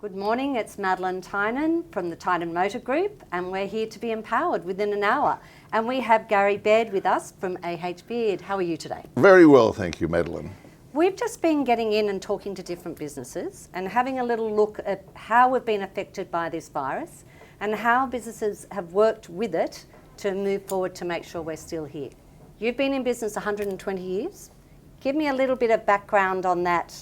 Good morning, it's Madeline Tynan from the Tynan Motor Group, and we're here to be empowered within an hour. And we have Garry Beard with us from A.H.Beard. How are you today? Very well, thank you, Madeline. We've just been getting in and talking to different businesses and having a little look at how we've been affected by this virus and how businesses have worked with it to move forward to make sure we're still here. You've been in business 120 years. Give me a little bit of background on that.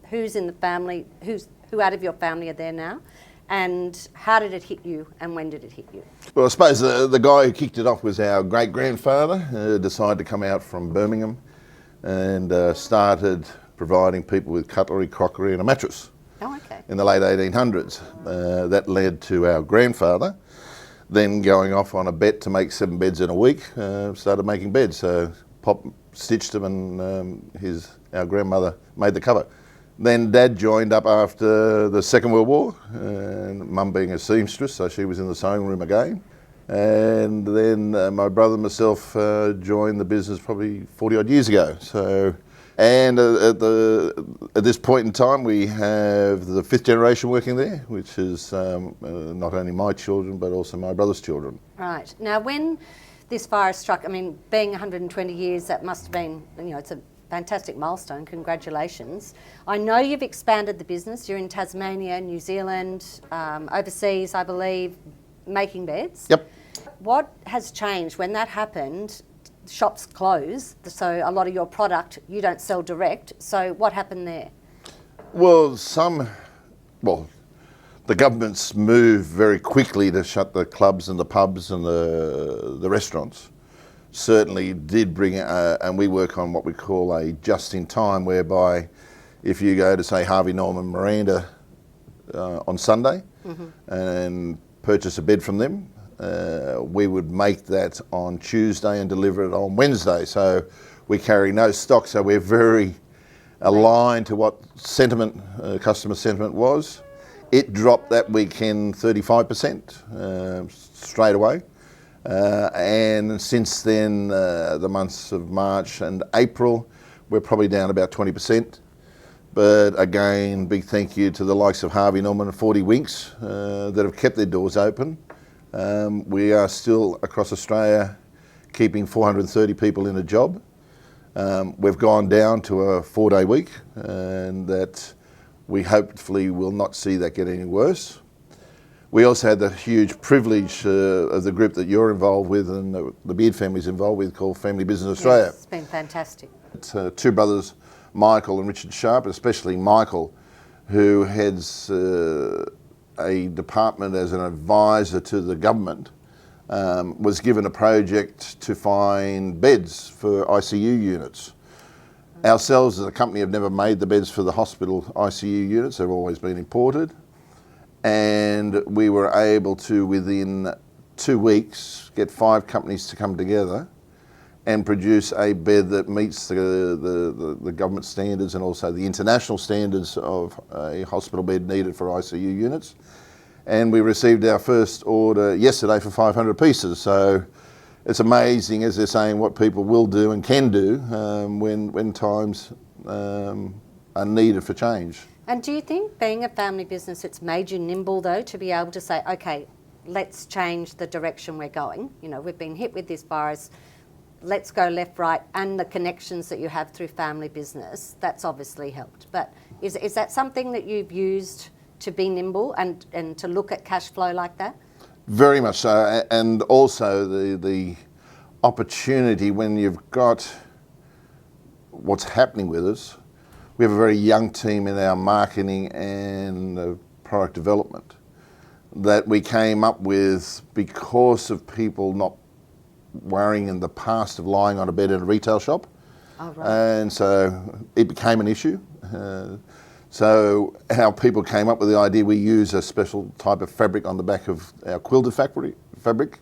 Who's in the family, who out of your family are there now, and how did it hit you and when did it hit you? Well, I suppose the guy who kicked it off was our great-grandfather, who decided to come out from Birmingham and started providing people with cutlery, crockery and a mattress. Oh, okay. In the late 1800s. That led to our grandfather then going off on a bet to make 7 beds in a week, started making beds. So Pop stitched them and our grandmother made the cover. Then Dad joined up after the Second World War, and Mum being a seamstress, so she was in the sewing room again. And then my brother and myself joined the business probably 40 odd years ago. And at this point in time, we have the 5th generation working there, which is not only my children, but also my brother's children. Right. Now, when this virus struck, I mean, being 120 years, that must have been, it's a fantastic milestone. Congratulations. I know you've expanded the business. You're in Tasmania, New Zealand, overseas, I believe, making beds. Yep. What has changed when that happened? Shops closed, so a lot of your product you don't sell direct. So what happened there? Well, the governments moved very quickly to shut the clubs and the pubs and the restaurants. Certainly did bring, and we work on what we call a just-in-time, whereby if you go to, say, Harvey Norman Miranda on Sunday and purchase a bed from them, we would make that on Tuesday and deliver it on Wednesday. So we carry no stock, so we're very aligned to what customer sentiment was. It dropped that weekend 35% straight away. And since then, the months of March and April, we're probably down about 20%. But again, big thank you to the likes of Harvey Norman and 40 Winks that have kept their doors open. We are still across Australia keeping 430 people in a job. We've gone down to a 4-day week, and that we hopefully will not see that get any worse. We also had the huge privilege of the group that you're involved with and the Beard family's involved with, called Family Business Australia. Yes, it's been fantastic. It's 2 brothers, Michael and Richard Sharp, especially Michael, who heads a department as an advisor to the government, was given a project to find beds for ICU units. Ourselves as a company have never made the beds for the hospital ICU units, they've always been imported. And we were able to, within 2 weeks, get 5 companies to come together and produce a bed that meets the government standards and also the international standards of a hospital bed needed for ICU units. And we received our first order yesterday for 500 pieces. So it's amazing, as they're saying, what people will do and can do when times are needed for change. And do you think, being a family business, it's made you nimble, though, to be able to say, okay, let's change the direction we're going? We've been hit with this virus, let's go left, right, and the connections that you have through family business, that's obviously helped. But is that something that you've used to be nimble and to look at cash flow like that? Very much so, and also the opportunity when you've got what's happening with us. We have a very young team in our marketing and product development that we came up with because of people not worrying in the past of lying on a bed in a retail shop. Oh, right. And so it became an issue. So how people came up with the idea, we use a special type of fabric on the back of our quilted fabric,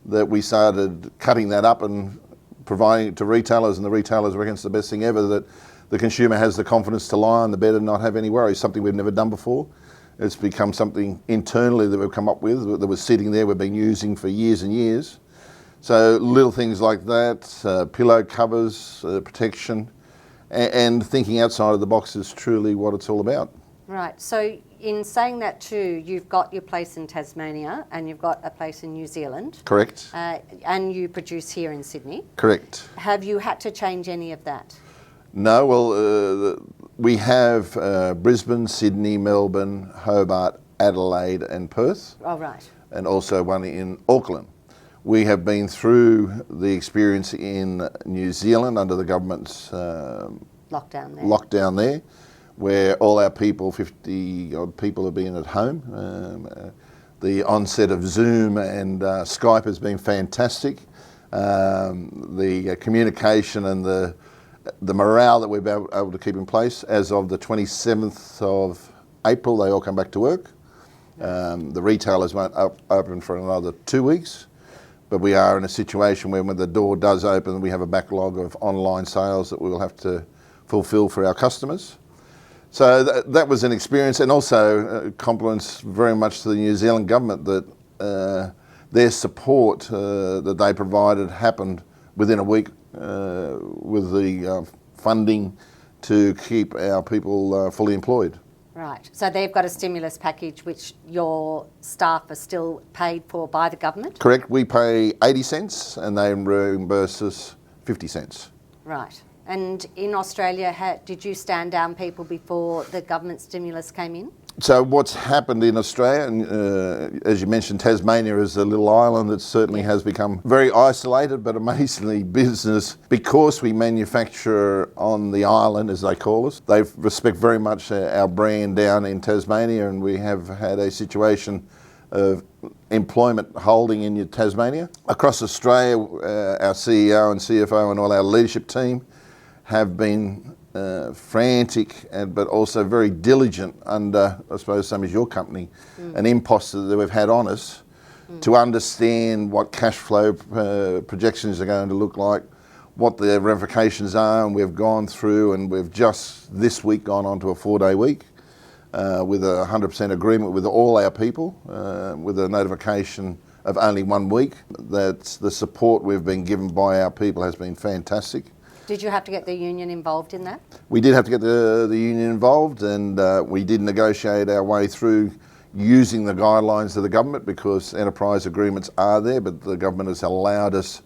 that we started cutting that up and providing it to retailers, and the retailers reckon it's the best thing ever, that the consumer has the confidence to lie on the bed and not have any worries, something we've never done before. It's become something internally that we've come up with, that was sitting there, we've been using for years and years. So little things like that, pillow covers, protection, and thinking outside of the box is truly what it's all about. Right, so in saying that too, you've got your place in Tasmania and you've got a place in New Zealand. Correct. And you produce here in Sydney. Correct. Have you had to change any of that? No, well, we have Brisbane, Sydney, Melbourne, Hobart, Adelaide and Perth. Oh, right. And also one in Auckland. We have been through the experience in New Zealand under the government's lockdown there, where all our people, 50 odd people, have been at home. The onset of Zoom and Skype has been fantastic. The communication and the morale that we've been able to keep in place. As of the 27th of April, they all come back to work. The retailers won't open for another 2 weeks. But we are in a situation where when the door does open, we have a backlog of online sales that we will have to fulfil for our customers. So that was an experience, and also compliments very much to the New Zealand government that their support that they provided happened within a week with the funding to keep our people fully employed. Right, so they've got a stimulus package which your staff are still paid for by the government? Correct, we pay 80 cents and they reimburse us 50 cents. Right, and in Australia, did you stand down people before the government stimulus came in? So what's happened in Australia, and as you mentioned, Tasmania is a little island that certainly has become very isolated, but amazingly business, because we manufacture on the island, as they call us. They respect very much our brand down in Tasmania, and we have had a situation of employment holding in Tasmania. Across Australia, our CEO and CFO and all our leadership team have been frantic, but also very diligent under, I suppose, same as your company, an imposter that we've had on us to understand what cash flow projections are going to look like, what the ramifications are, and we've gone through and we've just this week gone on to a 4-day week with a 100% agreement with all our people, with a notification of only 1 week. That's the support we've been given by our people has been fantastic. Did you have to get the union involved in that? We did have to get the union involved, and we did negotiate our way through using the guidelines of the government, because enterprise agreements are there, but the government has allowed us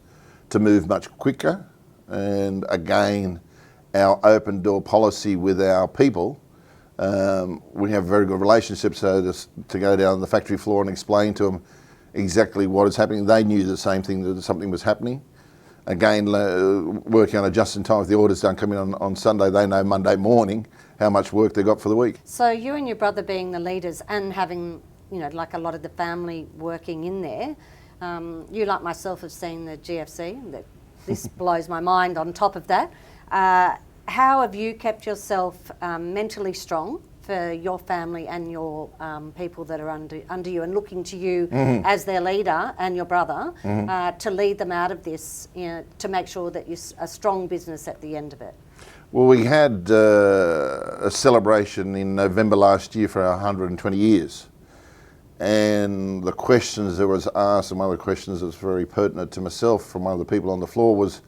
to move much quicker. And again, our open door policy with our people, we have a very good relationship, so just to go down the factory floor and explain to them exactly what is happening. They knew the same thing, that something was happening. Again, working on a just in time. If the orders don't come in on Sunday, they know Monday morning how much work they got for the week. So you and your brother being the leaders and having, like a lot of the family working in there, you, like myself, have seen the GFC. This blows my mind on top of that. How have you kept yourself mentally strong for your family and your people that are under you, and looking to you as their leader and your brother to lead them out of this, to make sure that you're a strong business at the end of it? Well, we had a celebration in November last year for our 120 years. And the questions that was asked, and one of the questions that was very pertinent to myself from one of the people on the floor was,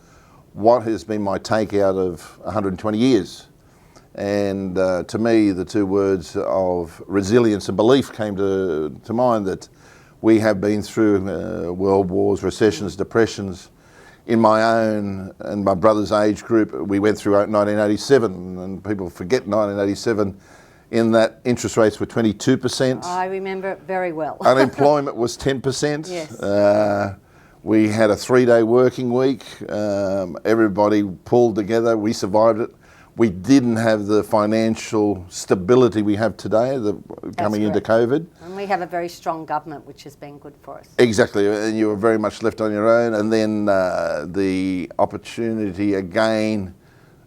what has been my take out of 120 years? And to me, the two words of resilience and belief came to mind, that we have been through world wars, recessions, depressions. In my own and my brother's age group, we went through 1987, and people forget 1987, in that interest rates were 22%. I remember it very well. Unemployment was 10%. Yes. We had a 3-day working week. Everybody pulled together. We survived it. We didn't have the financial stability we have today coming into COVID. And we have a very strong government, which has been good for us. Exactly, and you were very much left on your own. And then the opportunity again,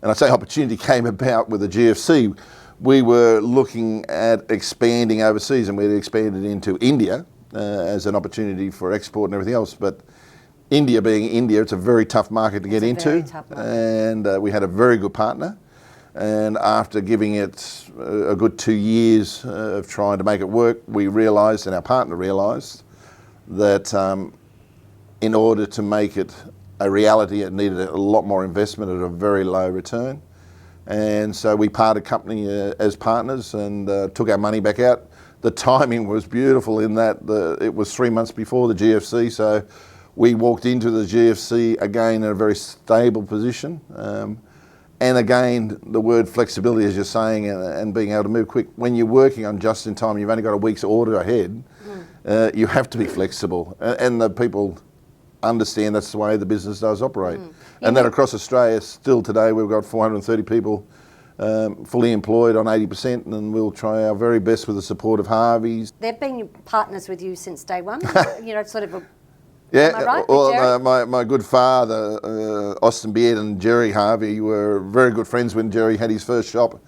and I say opportunity came about with the GFC. We were looking at expanding overseas, and we had expanded into India as an opportunity for export and everything else. But India being India, it's a very tough market to get into. Very tough market. And we had a very good partner. And after giving it a good 2 years of trying to make it work, we realised, and our partner realised, that in order to make it a reality, it needed a lot more investment at a very low return. And so we parted company as partners and took our money back out. the timing was beautiful in that it was 3 months before the GFC, so we walked into the GFC again in a very stable position. And again, the word flexibility, as you're saying, and being able to move quick. When you're working on just in time, you've only got a week's order ahead, you have to be flexible. And the people understand that's the way the business does operate. And that across Australia, still today, we've got 430 people fully employed on 80%, and we'll try our very best with the support of Harvey's. They've been partners with you since day one, sort of Yeah, am I right, well, my good father, A.H.Beard and Garry Harvey were very good friends when Garry had his first shop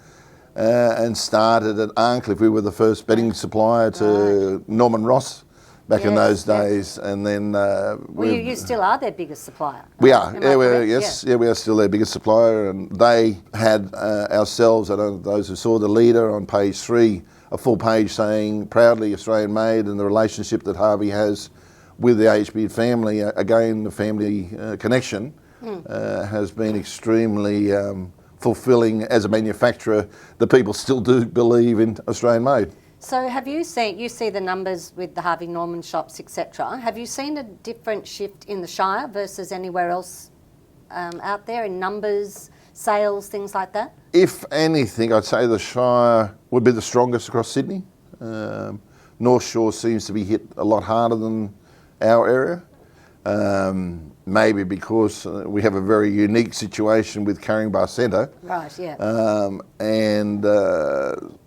and started at Arncliffe. We were the first bedding supplier to Norman Ross back in those days, and then you still are their biggest supplier. We are, we are still their biggest supplier, and they had ourselves, I don't know those who saw the leader on page 3, a full page saying proudly Australian made, and the relationship that Harvey has with the A.H.Beard family. Again, the family connection has been extremely fulfilling as a manufacturer. The people still do believe in Australian made. So have you see the numbers with the Harvey Norman shops, etc. Have you seen a different shift in the Shire versus anywhere else out there in numbers, sales, things like that? If anything, I'd say the Shire would be the strongest across Sydney. North Shore seems to be hit a lot harder than our area. Maybe because we have a very unique situation with Carringbar Centre. Right, yeah. And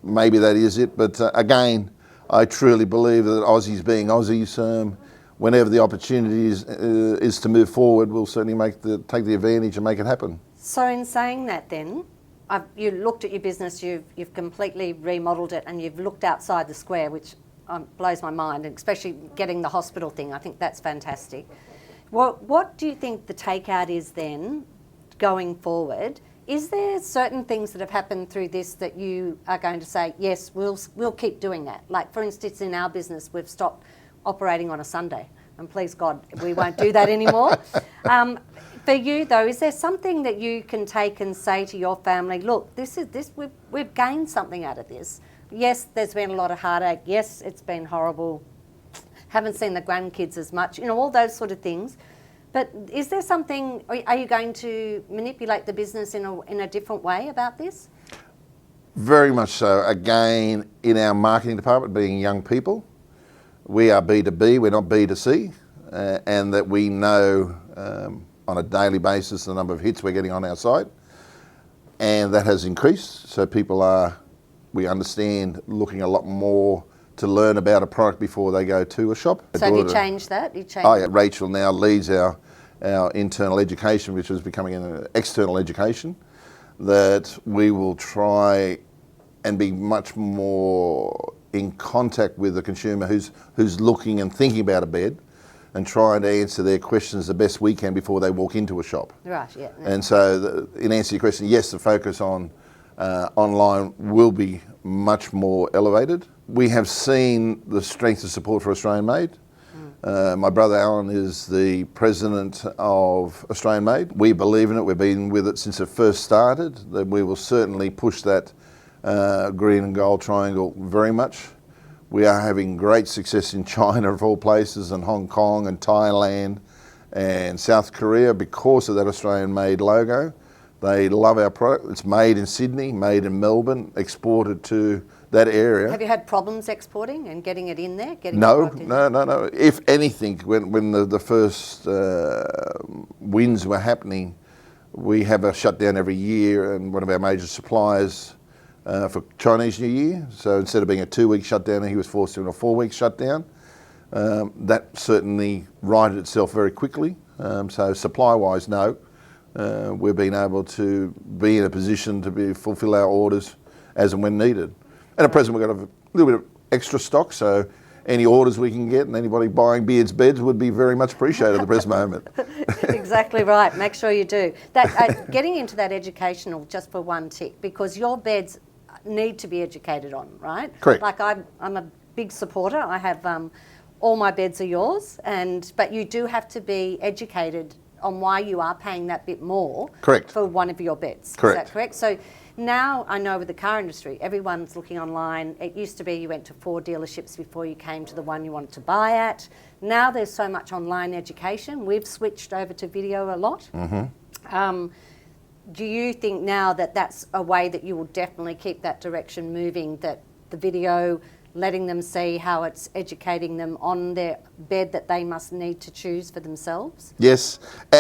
maybe that is it. But again, I truly believe that Aussies being Aussies, whenever the opportunity is to move forward, we'll certainly take the advantage and make it happen. So in saying that then, you looked at your business, you've completely remodelled it, and you've looked outside the square, which blows my mind, and especially getting the hospital thing. I think that's fantastic. What do you think the takeout is then, going forward? Is there certain things that have happened through this that you are going to say, yes, we'll keep doing that? Like, for instance, in our business, we've stopped operating on a Sunday, and please God, we won't do that anymore. For you though, is there something that you can take and say to your family, look, we've gained something out of this? Yes, there's been a lot of heartache. Yes, it's been horrible. Haven't seen the grandkids as much, all those sort of things. But is there something, are you going to manipulate the business in a different way about this? Very much so. Again, in our marketing department, being young people, we are B2B, we're not B2C, and that we know on a daily basis the number of hits we're getting on our site, and that has increased. So people are, we understand, looking a lot more to learn about a product before they go to a shop. So have you changed that? Rachel now leads our internal education, which is becoming an external education, that we will try and be much more in contact with the consumer who's looking and thinking about a bed, and trying to answer their questions the best we can before they walk into a shop. Right, yeah. And so in answer to your question, yes, the focus on online will be much more elevated. We have seen the strength of support for Australian Made. My brother Alan is the president of Australian Made. We believe in it. We've been with it since it first started. That we will certainly push that green and gold triangle very much. We are having great success in China, of all places, and Hong Kong and Thailand and South Korea because of that Australian Made logo. They love our product. It's made in Sydney, made in Melbourne, exported to that area. Have you had problems exporting and getting it in there? No. If anything, when the first wins were happening, we have a shutdown every year, and one of our major suppliers for Chinese New Year. So instead of being a 2-week shutdown, he was forced to do a 4-week shutdown. That certainly righted itself very quickly. So supply-wise, no. We've been able to be in a position to fulfil our orders as and when needed. And at present, we've got a little bit of extra stock, so any orders we can get and anybody buying Beard's beds would be very much appreciated at the present moment. Exactly right. Make sure you do. That getting into that educational, just for one tick, because your beds need to be educated on, right? Correct. Like I'm a big supporter. I have all my beds are yours, but you do have to be educated on why you are paying that bit more Correct. for one of your beds. Correct. Is that correct? So now I know with the car industry, everyone's looking online. It used to be you went to 4 dealerships before you came to the one you wanted to buy at. Now there's so much online education. We've switched over to video a lot. Do you think now that that's a way that you will definitely keep that direction moving, that the video, letting them see how it's educating them on their bed that they must need to choose for themselves? Yes,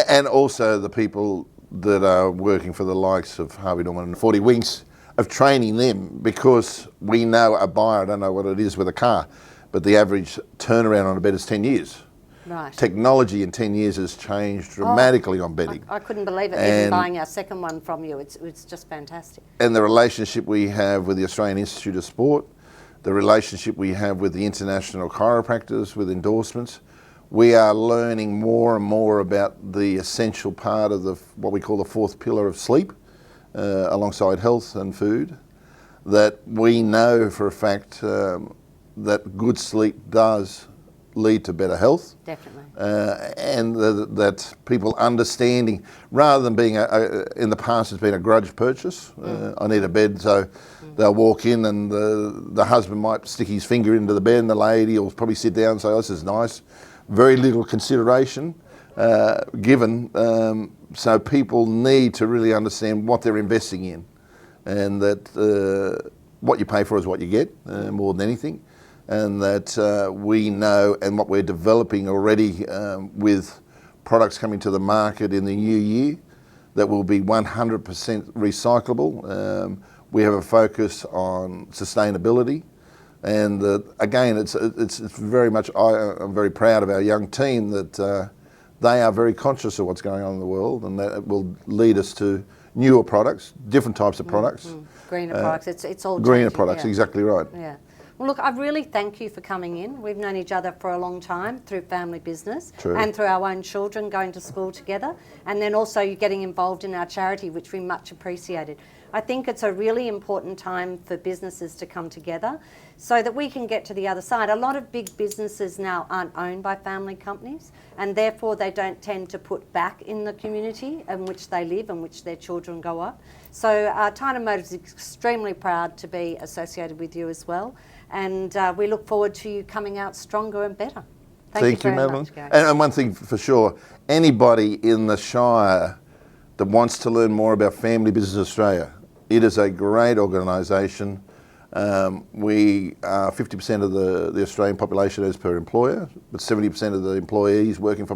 and also the people that are working for the likes of Harvey Norman and 40 Winks, of training them, because we know a buyer, I don't know what it is with a car, but the average turnaround on a bed is 10 years. Right. Technology in 10 years has changed dramatically on bedding. I couldn't believe it, even buying our second one from you. It's just fantastic. And the relationship we have with the Australian Institute of Sport, the relationship we have with the international chiropractors, with endorsements, we are learning more and more about the essential part of what we call the 4th pillar of sleep, alongside health and food, that we know for a fact that good sleep does lead to better health. Definitely. And that people understanding, rather than being, in the past it's been a grudge purchase, I need a bed, so they'll walk in and the husband might stick his finger into the bed and the lady will probably sit down and say, oh, this is nice. Very little consideration given, so people need to really understand what they're investing in, and that what you pay for is what you get, more than anything. And that we know, and what we're developing already with products coming to the market in the new year, that will be 100% recyclable. We have a focus on sustainability, and again, it's very much. I'm very proud of our young team that they are very conscious of what's going on in the world, and that it will lead us to newer products, different types of products, greener products. It's all greener changing, products. yeah. Exactly right. Yeah. Well, look, I really thank you for coming in. We've known each other for a long time through family business. True. And through our own children going to school together, and then also you getting involved in our charity, which we much appreciated. I think it's a really important time for businesses to come together so that we can get to the other side. A lot of big businesses now aren't owned by family companies, and therefore they don't tend to put back in the community in which they live and which their children go up. So Tynan Motors is extremely proud to be associated with you as well, and we look forward to you coming out stronger and better. Thank you, very Madeline. much, Garry. And one thing for sure, anybody in the Shire that wants to learn more about Family Business Australia, it is a great organisation. We are 50% of the Australian population as per employer, but 70% of the employees working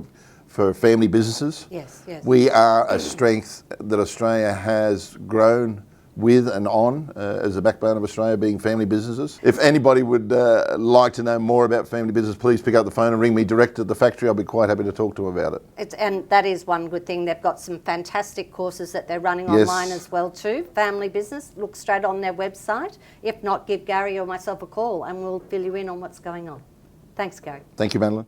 for family businesses. Yes, yes. We are a strength that Australia has grown with and on as the backbone of Australia being family businesses. If anybody would like to know more about family business, please pick up the phone and ring me direct at the factory. I'll be quite happy to talk to them about it. And that is one good thing. They've got some fantastic courses that they're running Yes. online as well too. Family business, look straight on their website. If not, give Garry or myself a call and we'll fill you in on what's going on. Thanks, Garry. Thank you, Madeline.